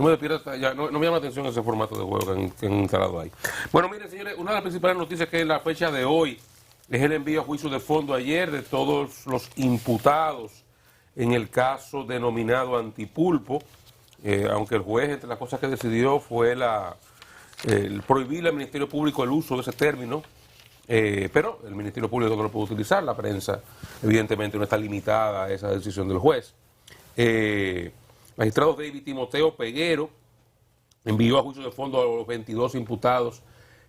No me despierta, ya, no me llama la atención ese formato de juego que han instalado ahí. Bueno, miren, señores, una de las principales noticias que es la fecha de hoy es el envío a juicio de fondo ayer de todos los imputados en el caso denominado Antipulpo, aunque el juez, entre las cosas que decidió, fue el prohibirle al Ministerio Público el uso de ese término, pero el Ministerio Público no lo puede utilizar, la prensa evidentemente no está limitada a esa decisión del juez. Magistrado David Timoteo Peguero envió a juicio de fondo a los 22 imputados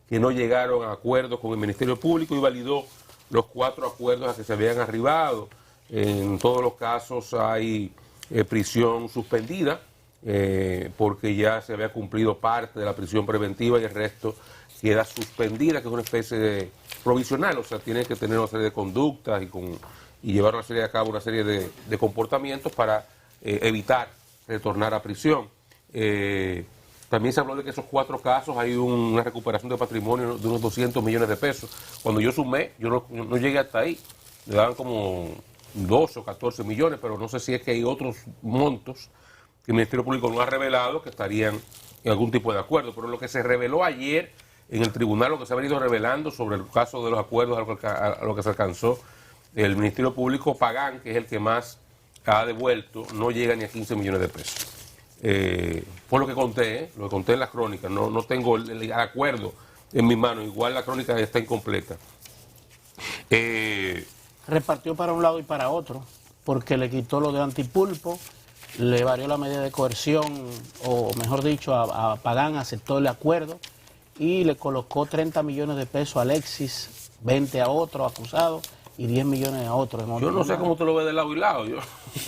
que no llegaron a acuerdos con el Ministerio Público y validó los 4 acuerdos a que se habían arribado. En todos los casos hay prisión suspendida porque ya se había cumplido parte de la prisión preventiva y el resto queda suspendida, que es una especie de provisional, o sea, tiene que tener una serie de conductas y llevar a cabo una serie de comportamientos para evitar retornar a prisión. También se habló de que esos 4 casos hay una recuperación de patrimonio de unos 200 millones de pesos. Cuando yo sumé, yo no llegué hasta ahí, le daban como 12 o 14 millones, pero no sé si es que hay otros montos que el Ministerio Público no ha revelado que estarían en algún tipo de acuerdo. Pero lo que se reveló ayer en el tribunal, lo que se ha venido revelando sobre el caso de los acuerdos a lo que se alcanzó el Ministerio Público, Pagán, que es el que más ha devuelto, no llega ni a 15 millones de pesos. Fue lo que conté en las crónicas, no tengo el acuerdo en mi mano, igual la crónica está incompleta. Repartió para un lado y para otro, porque le quitó lo de Antipulpo, le varió la medida de coerción, o mejor dicho, a Pagán aceptó el acuerdo y le colocó 30 millones de pesos a Alexis, 20 a otro acusado y 10 millones a otro. Yo no sé cómo usted lo ve de lado y lado.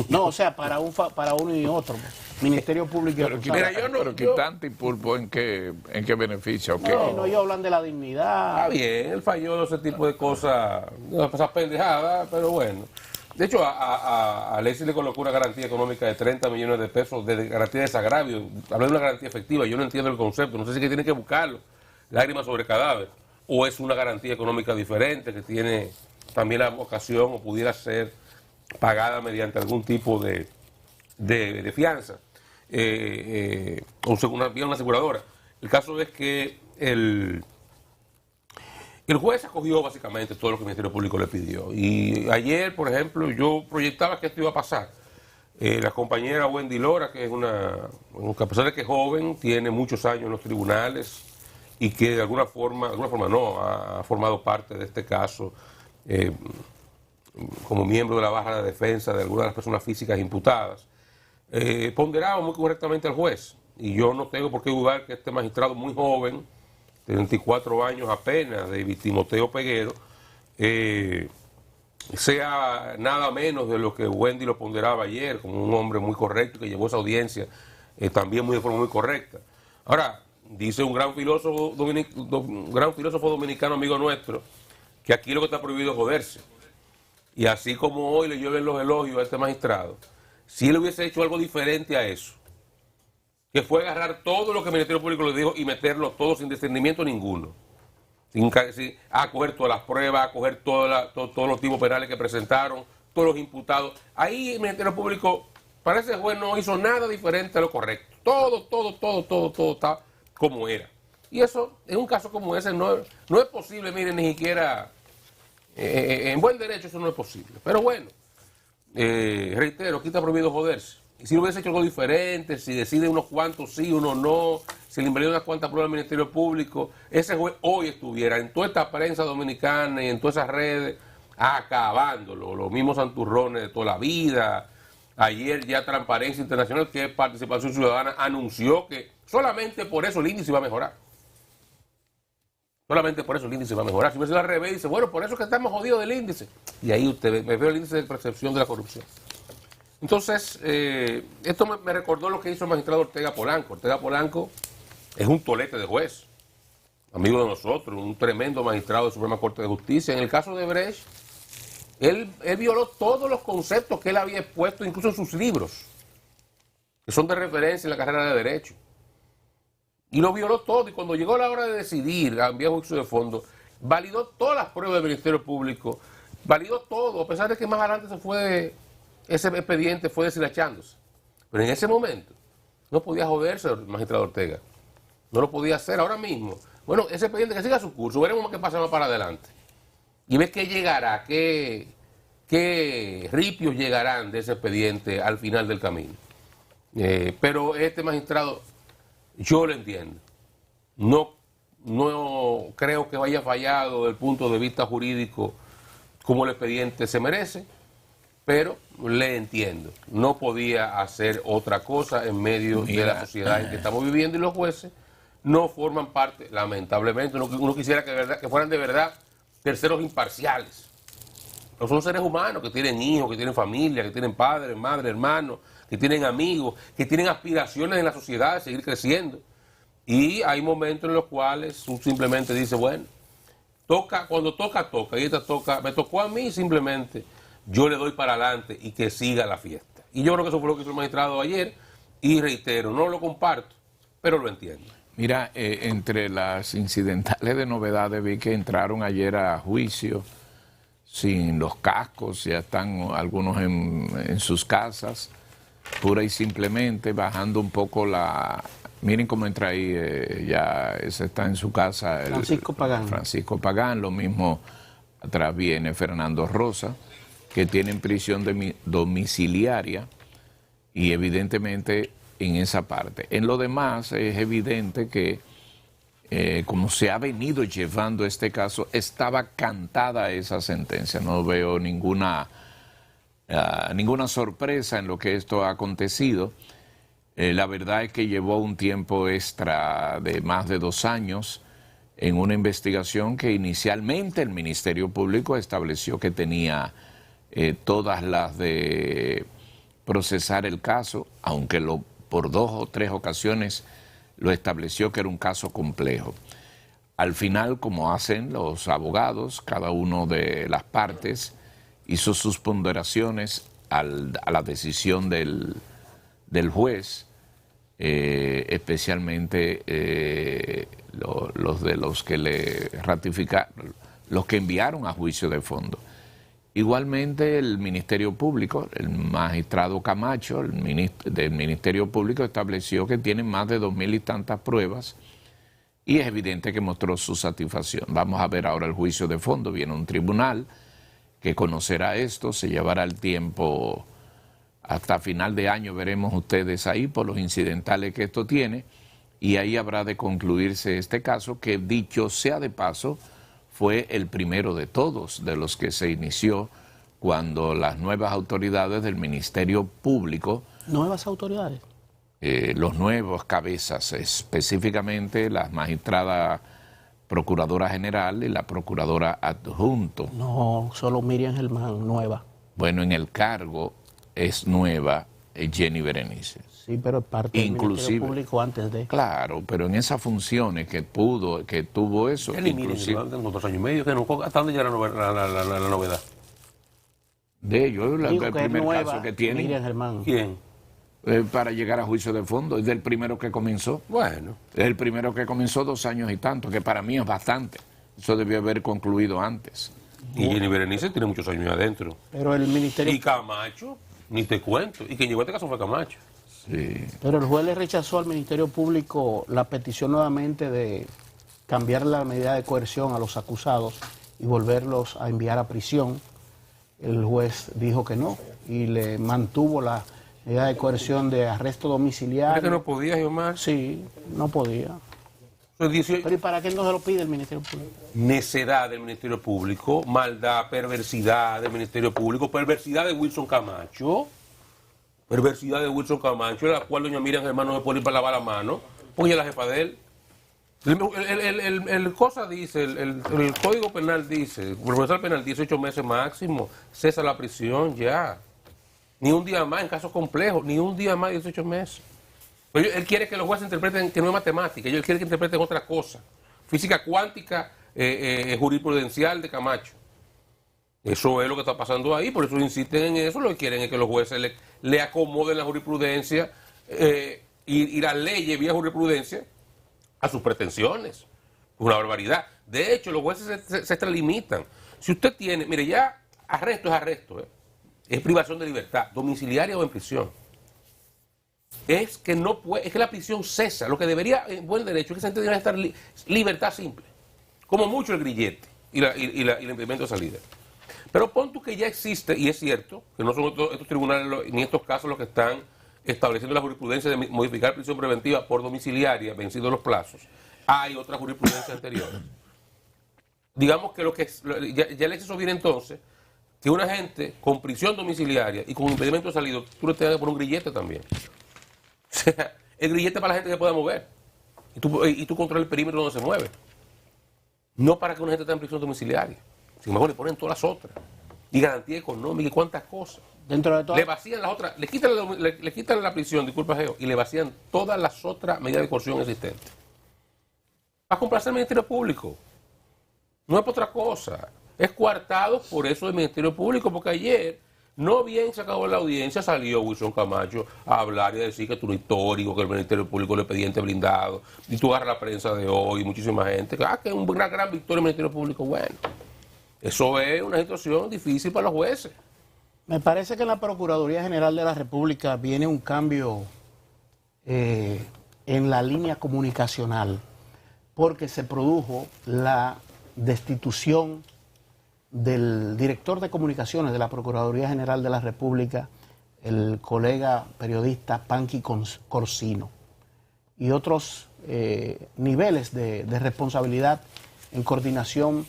No, o sea, para uno y otro. Ministerio Público y acusado. Pero quitar Antipulpo, ¿en qué beneficia? Okay. No, ellos hablan de la dignidad. Está bien, él falló ese tipo de cosas, esas pendejadas, pero bueno. De hecho, a Alexis le colocó una garantía económica de 30 millones de pesos de garantía de desagravio. Hablé de una garantía efectiva, yo no entiendo el concepto, no sé si es que tiene que buscarlo, lágrimas sobre cadáver, o es una garantía económica diferente que tiene también la ocasión o pudiera ser pagada mediante algún tipo de fianza, o una aseguradora. El caso es que el juez acogió básicamente todo lo que el Ministerio Público le pidió. Y ayer, por ejemplo, yo proyectaba que esto iba a pasar. La compañera Wendy Lora, que es que a pesar de que es joven, tiene muchos años en los tribunales y que de alguna forma no, ha formado parte de este caso como miembro de la barra de defensa de algunas de las personas físicas imputadas, ponderaba muy correctamente al juez. Y yo no tengo por qué dudar que este magistrado muy joven, de 24 años apenas, David Timoteo Peguero, sea nada menos de lo que Wendy lo ponderaba ayer, como un hombre muy correcto que llevó esa audiencia también de forma muy correcta. Ahora, dice un gran filósofo dominicano amigo nuestro, que aquí lo que está prohibido es joderse. Y así como hoy le llueven los elogios a este magistrado, si él hubiese hecho algo diferente a eso, que fue agarrar todo lo que el Ministerio Público le dijo y meterlo todo sin discernimiento ninguno, a coger todas las pruebas, a coger todos los tipos penales que presentaron, todos los imputados. Ahí el Ministerio Público, parece que el juez no hizo nada diferente a lo correcto. Todo está como era. Y eso, en un caso como ese, no es posible, miren, ni siquiera en buen derecho eso no es posible. Pero bueno, reitero, aquí está prohibido joderse. Y si hubiese hecho algo diferente, si decide unos cuantos sí, unos no, si le invalida unas cuantas pruebas al Ministerio Público, ese juez hoy estuviera en toda esta prensa dominicana y en todas esas redes acabándolo. Los mismos santurrones de toda la vida. Ayer ya Transparencia Internacional, que es Participación Ciudadana, anunció que solamente por eso el índice va a mejorar. Solamente por eso el índice va a mejorar. Si hubiese al revés, dice, bueno, por eso es que estamos jodidos del índice. Y ahí me veo el índice de percepción de la corrupción. Entonces, esto me recordó lo que hizo el magistrado Ortega Polanco. Ortega Polanco es un tolete de juez, amigo de nosotros, un tremendo magistrado de Suprema Corte de Justicia. En el caso de Brecht, él violó todos los conceptos que él había expuesto, incluso en sus libros, que son de referencia en la carrera de Derecho. Y lo violó todo. Y cuando llegó la hora de decidir, a enviar juicio de fondo, validó todas las pruebas del Ministerio Público, validó todo, a pesar de que más adelante ese expediente fue deshilachándose. Pero en ese momento, No podía joderse el magistrado Ortega. No lo podía hacer ahora mismo. Bueno, ese expediente que siga su curso, veremos qué pasa más para adelante. Y ver qué llegará, qué ripios llegarán de ese expediente al final del camino. Pero este magistrado, yo lo entiendo. No creo que vaya fallado desde el punto de vista jurídico como el expediente se merece, pero le entiendo. No podía hacer otra cosa en medio de la sociedad en que estamos viviendo, y los jueces no forman parte, lamentablemente. Uno quisiera que fueran de verdad terceros imparciales. No son seres humanos que tienen hijos, que tienen familia, que tienen padres, madres, hermanos, que tienen amigos, que tienen aspiraciones en la sociedad de seguir creciendo. Y hay momentos en los cuales tú simplemente dices, bueno, cuando toca, y esta toca, me tocó a mí, simplemente yo le doy para adelante y que siga la fiesta. Y yo creo que eso fue lo que hizo el magistrado ayer, y reitero, no lo comparto, pero lo entiendo. Mira, entre las incidentales de novedades vi que entraron ayer a juicio sin los cascos, ya están algunos en sus casas, pura y simplemente bajando un poco la... Miren cómo entra ahí, ya ese está en su casa. Francisco Pagán. Francisco Pagán, lo mismo atrás viene Fernando Rosa, que tienen prisión domiciliaria, y evidentemente en esa parte. En lo demás es evidente que como se ha venido llevando este caso, estaba cantada esa sentencia. No veo ninguna sorpresa en lo que esto ha acontecido. La verdad es que llevó un tiempo extra de más de 2 años en una investigación que inicialmente el Ministerio Público estableció que tenía todas las de procesar el caso, aunque por 2 o 3 ocasiones lo estableció que era un caso complejo. Al final, como hacen los abogados, cada uno de las partes hizo sus ponderaciones a la decisión del juez, especialmente los que le ratificaron, los que enviaron a juicio de fondo. Igualmente el Ministerio Público, el magistrado Camacho, del Ministerio Público, estableció que tienen más de 2.000 y tantas pruebas, y es evidente que mostró su satisfacción. Vamos a ver ahora el juicio de fondo. Viene un tribunal que conocerá esto, se llevará el tiempo hasta final de año, veremos ustedes ahí por los incidentales que esto tiene, y ahí habrá de concluirse este caso, que dicho sea de paso, fue el primero de todos, de los que se inició cuando las nuevas autoridades del Ministerio Público... ¿Nuevas autoridades? Los nuevos cabezas, específicamente las magistradas Procuradora General y la Procuradora Adjunto. No, solo Miriam Germán, nueva. Bueno, en el cargo es nueva Jenny Berenice. Sí, pero es parte del Ministerio Público antes de... Claro, pero en esas funciones que tuvo eso... Inclusive, tengo 2 años y medio, ¿hasta dónde llega la novedad? De ellos, el primer nueva, caso que tiene. Miriam Germán. ¿Quién? Para llegar a juicio de fondo, es del primero que comenzó. Bueno. Es el primero que comenzó 2 años y tanto, que para mí es bastante. Eso debió haber concluido antes. Y Jenny Berenice tiene muchos años adentro. Pero el Ministerio... Y Camacho, ni te cuento. Y quien llegó a este caso fue Camacho. Sí. Pero el juez le rechazó al Ministerio Público la petición nuevamente de cambiar la medida de coerción a los acusados y volverlos a enviar a prisión. El juez dijo que no y le mantuvo la medida de coerción de arresto domiciliario. ¿Es que no podía, Omar? Sí, no podía. Pero ¿y para qué no se lo pide el Ministerio Público? Necedad del Ministerio Público, maldad, perversidad del Ministerio Público, perversidad de Wilson Camacho. Perversidad de Wilson Camacho, la cual doña Miriam Germán no se puede ir para lavar la mano, porque ella es la jefa de él. El cosa dice, el Código Penal dice, el procesal penal 18 meses máximo, cesa la prisión ya. Ni un día más en casos complejos, ni un día más 18 meses. Pero él quiere que los jueces interpreten que no es matemática, él quiere que interpreten otra cosa. Física cuántica, jurisprudencial de Camacho. Eso es lo que está pasando ahí, por eso insisten en eso, lo que quieren es que los jueces le acomoden la jurisprudencia y las leyes vía jurisprudencia a sus pretensiones. Una barbaridad. De hecho, los jueces se extralimitan. Si usted tiene, mire, ya arresto es arresto, es privación de libertad, domiciliaria o en prisión. es que no puede, es que la prisión cesa. Lo que debería, en buen derecho, es que esa gente debería estar libertad simple. Como mucho el grillete y el impedimento de salida. Pero pon tú que ya existe, y es cierto, que no son estos tribunales ni estos casos los que están estableciendo la jurisprudencia de modificar prisión preventiva por domiciliaria, vencidos los plazos. Hay otra jurisprudencia anterior. Digamos que ya el exceso viene entonces, que una gente con prisión domiciliaria y con impedimento de salida, tú le tengas que poner un grillete también. O sea, el grillete para la gente que pueda mover. Y tú controlas el perímetro donde se mueve. No para que una gente esté en prisión domiciliaria. Sin embargo, le ponen todas las otras. Y garantía económica y cuántas cosas. Dentro de todo. Le vacían las otras, le quitan la prisión, disculpa, Geo, y le vacían todas las otras medidas de coerción existentes. Para complacer al Ministerio Público. No es por otra cosa. Es coartado por eso del Ministerio Público, porque ayer, no bien se acabó la audiencia, salió Wilson Camacho a hablar y a decir que tú eres histórico, que el Ministerio Público le expediente blindado, y tú agarras la prensa de hoy, muchísima gente, que es una gran victoria del Ministerio Público. Bueno, eso es una situación difícil para los jueces. Me parece que en la Procuraduría General de la República viene un cambio en la línea comunicacional, porque se produjo la destitución del director de comunicaciones de la Procuraduría General de la República, el colega periodista Panqui Corsino, y otros niveles de responsabilidad en coordinación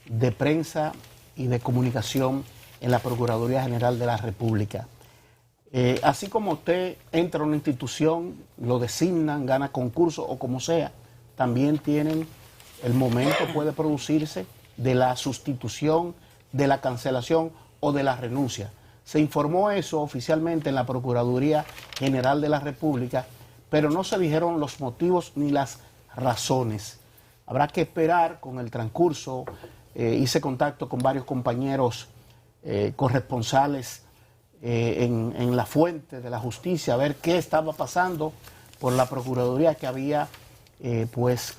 de prensa y de comunicación en la Procuraduría General de la República. Así como usted entra a una institución, lo designan, gana concurso o como sea, también tienen, el momento puede producirse de la sustitución, de la cancelación o de la renuncia. Se informó eso oficialmente en la Procuraduría General de la República, pero no se dijeron los motivos ni las razones. Habrá que esperar con el transcurso. Hice contacto con varios compañeros corresponsales en la fuente de la justicia, a ver qué estaba pasando por la Procuraduría, que había pues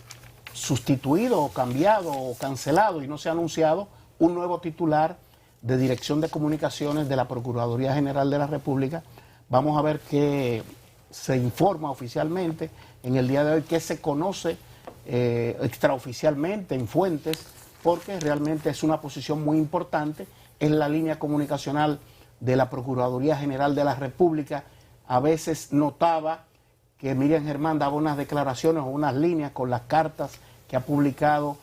sustituido o cambiado o cancelado, y no se ha anunciado un nuevo titular de Dirección de Comunicaciones de la Procuraduría General de la República. Vamos a ver qué se informa oficialmente en el día de hoy, qué se conoce extraoficialmente en fuentes, porque realmente es una posición muy importante en la línea comunicacional de la Procuraduría General de la República. A veces notaba que Miriam Germán daba unas declaraciones o unas líneas con las cartas que ha publicado,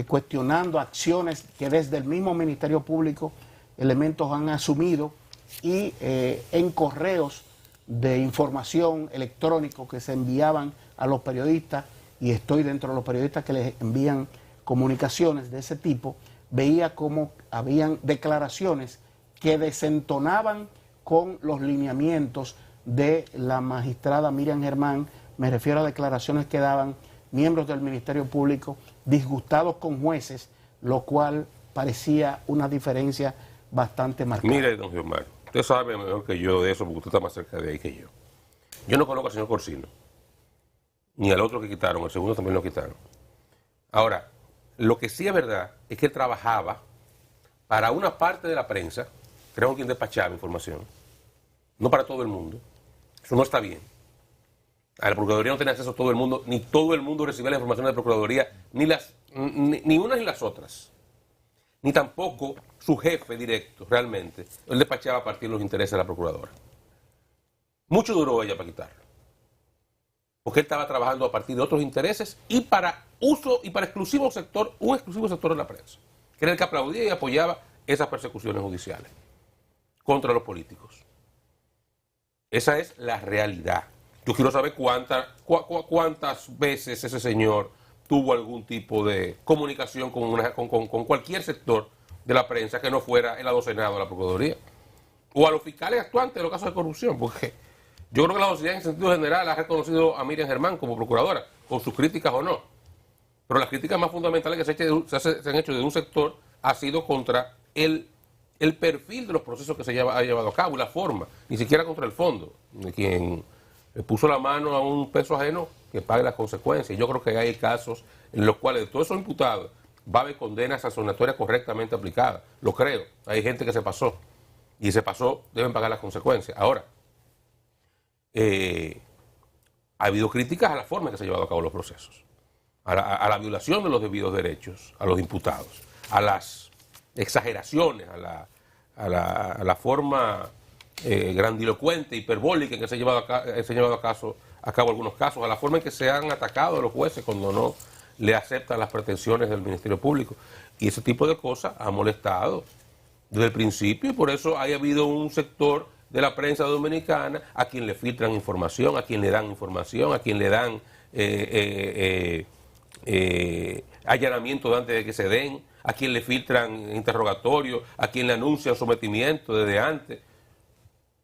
cuestionando acciones que desde el mismo Ministerio Público elementos han asumido, y en correos de información electrónico que se enviaban a los periodistas, y estoy dentro de los periodistas que les envían comunicaciones de ese tipo, veía como habían declaraciones que desentonaban con los lineamientos de la magistrada Miriam Germán. Me refiero a declaraciones que daban miembros del Ministerio Público disgustados con jueces, lo cual parecía una diferencia bastante marcada. Mire, don Giomar, usted sabe mejor que yo de eso, porque usted está más cerca de ahí que yo. Yo no conozco al señor Corsino, ni al otro que quitaron, el segundo también lo quitaron. Ahora, lo que sí es verdad es que él trabajaba para una parte de la prensa, creo que quien despachaba información, no para todo el mundo. Eso no está bien. A la Procuraduría no tiene acceso a todo el mundo, ni todo el mundo recibe la información de la Procuraduría, ni unas ni las otras. Ni tampoco su jefe directo, realmente. Él despachaba a partir de los intereses de la Procuradora. Mucho duró ella para quitarlo. Porque él estaba trabajando a partir de otros intereses y para uso y para exclusivo sector, un exclusivo sector de la prensa, que era el que aplaudía y apoyaba esas persecuciones judiciales contra los políticos. Esa es la realidad. Yo quiero saber cuántas veces ese señor tuvo algún tipo de comunicación con cualquier sector de la prensa que no fuera el adocenado de la Procuraduría. O a los fiscales actuantes de los casos de corrupción, porque yo creo que la sociedad en sentido general ha reconocido a Miriam Germán como procuradora, con sus críticas o no. Pero las críticas más fundamentales que se han hecho de un sector ha sido contra el perfil de los procesos que ha llevado a cabo y la forma, ni siquiera contra el fondo. Quien le puso la mano a un peso ajeno, que pague las consecuencias. Yo creo que hay casos en los cuales de todos esos imputados va a haber condenas sancionatorias correctamente aplicadas. Lo creo. Hay gente que se pasó. Y se pasó, deben pagar las consecuencias. Ahora, ha habido críticas a la forma en que se han llevado a cabo los procesos, a la violación de los debidos derechos a los imputados, a las exageraciones, a la forma grandilocuente, hiperbólica en que se han llevado a cabo algunos casos, a la forma en que se han atacado a los jueces cuando no le aceptan las pretensiones del Ministerio Público. Y ese tipo de cosas ha molestado desde el principio, y por eso ha habido un sector de la prensa dominicana a quien le filtran información, a quien le dan información, a quien le dan allanamiento antes de que se den, a quien le filtran interrogatorios, a quien le anuncian sometimiento desde antes.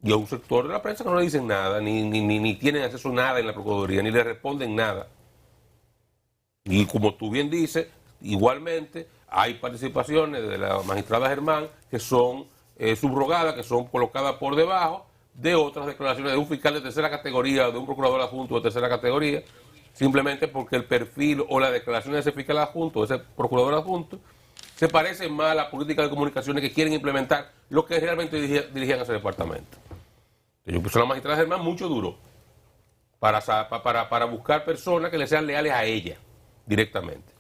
Y a un sector de la prensa que no le dicen nada, ni tienen acceso a nada en la Procuraduría, ni le responden nada. Y como tú bien dices, igualmente hay participaciones de la magistrada Germán que son subrogadas, que son colocadas por debajo de otras declaraciones de un fiscal de tercera categoría, de un procurador adjunto de tercera categoría, simplemente porque el perfil o la declaración de ese fiscal adjunto, de ese procurador adjunto, se parecen más a la política de comunicaciones que quieren implementar lo que realmente dirigían a ese departamento. Yo puse a la magistrada Germán mucho duro para buscar personas que le sean leales a ella directamente.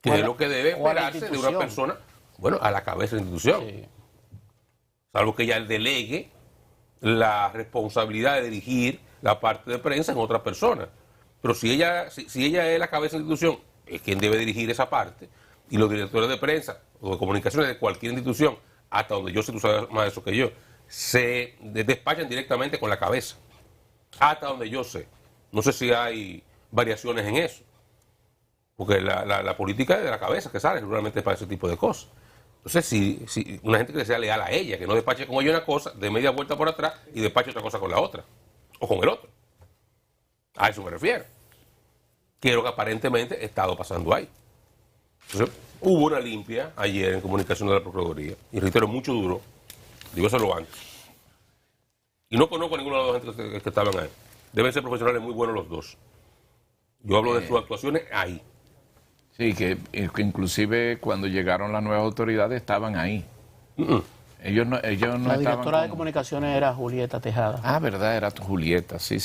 Que es lo que debe esperarse de una persona, bueno, a la cabeza de la institución. Sí. Salvo que ella delegue la responsabilidad de dirigir la parte de prensa en otra persona. Pero si ella es la cabeza de la institución, es quien debe dirigir esa parte. Y los directores de prensa o de comunicaciones de cualquier institución, hasta donde yo sé, tú sabes más de eso que yo, se despachan directamente con la cabeza. Hasta donde yo sé. No sé si hay variaciones en eso. Porque la política es de la cabeza que sale regularmente para ese tipo de cosas. Entonces, si una gente que le sea leal a ella, que no despache con ella una cosa, de media vuelta por atrás y despache otra cosa con la otra. O con el otro. A eso me refiero. Que es lo que aparentemente ha estado pasando ahí. Entonces, hubo una limpia ayer en comunicación de la Procuraduría. Y reitero, mucho duro. Digo eso lo antes. Y no conozco a ninguno de los agentes que estaban ahí. Deben ser profesionales muy buenos los dos. Yo hablo de sus actuaciones ahí. Sí, que inclusive cuando llegaron las nuevas autoridades estaban ahí. Ellos no la directora de comunicaciones era Julieta Tejada. Ah, verdad, era Julieta, sí.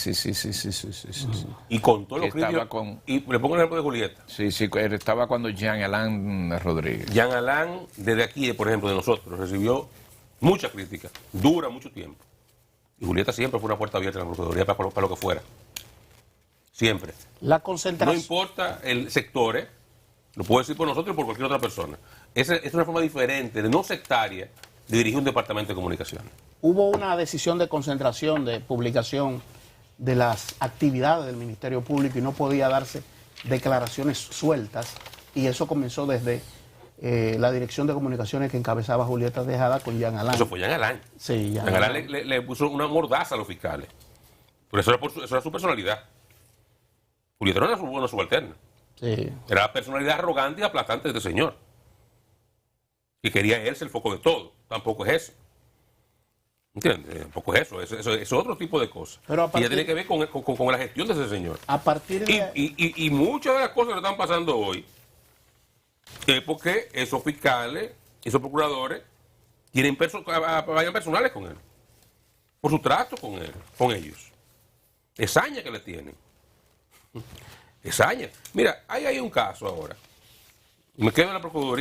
Y con todo lo que estaba y le pongo el ejemplo de Julieta. Sí, estaba cuando Jean Alain Rodríguez. Jean Alain, desde aquí, por ejemplo, de nosotros, recibió mucha crítica, dura mucho tiempo. Y Julieta siempre fue una puerta abierta en la Procuraduría para lo que fuera. Siempre. La concentración. No importa el sector, lo puedo decir por nosotros y por cualquier otra persona. Es una forma diferente, no sectaria, de dirigir un departamento de comunicaciones. Hubo una decisión de concentración, de publicación de las actividades del Ministerio Público y no podía darse declaraciones sueltas, y eso comenzó desde la dirección de comunicaciones que encabezaba Julieta Tejada con Jean Alain. Eso fue Jean Alain. Sí, Jean Alain le puso una mordaza a los fiscales. Pero eso era su personalidad. Julieta no era su buena subalterna. Sí. Era la personalidad arrogante y aplastante de este señor. Que quería él ser el foco de todo. Tampoco es eso. ¿Entiendes? Tampoco es eso. Eso es otro tipo de cosas. Pero y ya tiene que ver con la gestión de ese señor. A partir de... Y muchas de las cosas que están pasando hoy es porque esos fiscales, esos procuradores, vayan personales con él. Por su trato con ellos. Es saña que le tienen. Es saña. Mira, hay un caso ahora. Me quedo en la Procuraduría.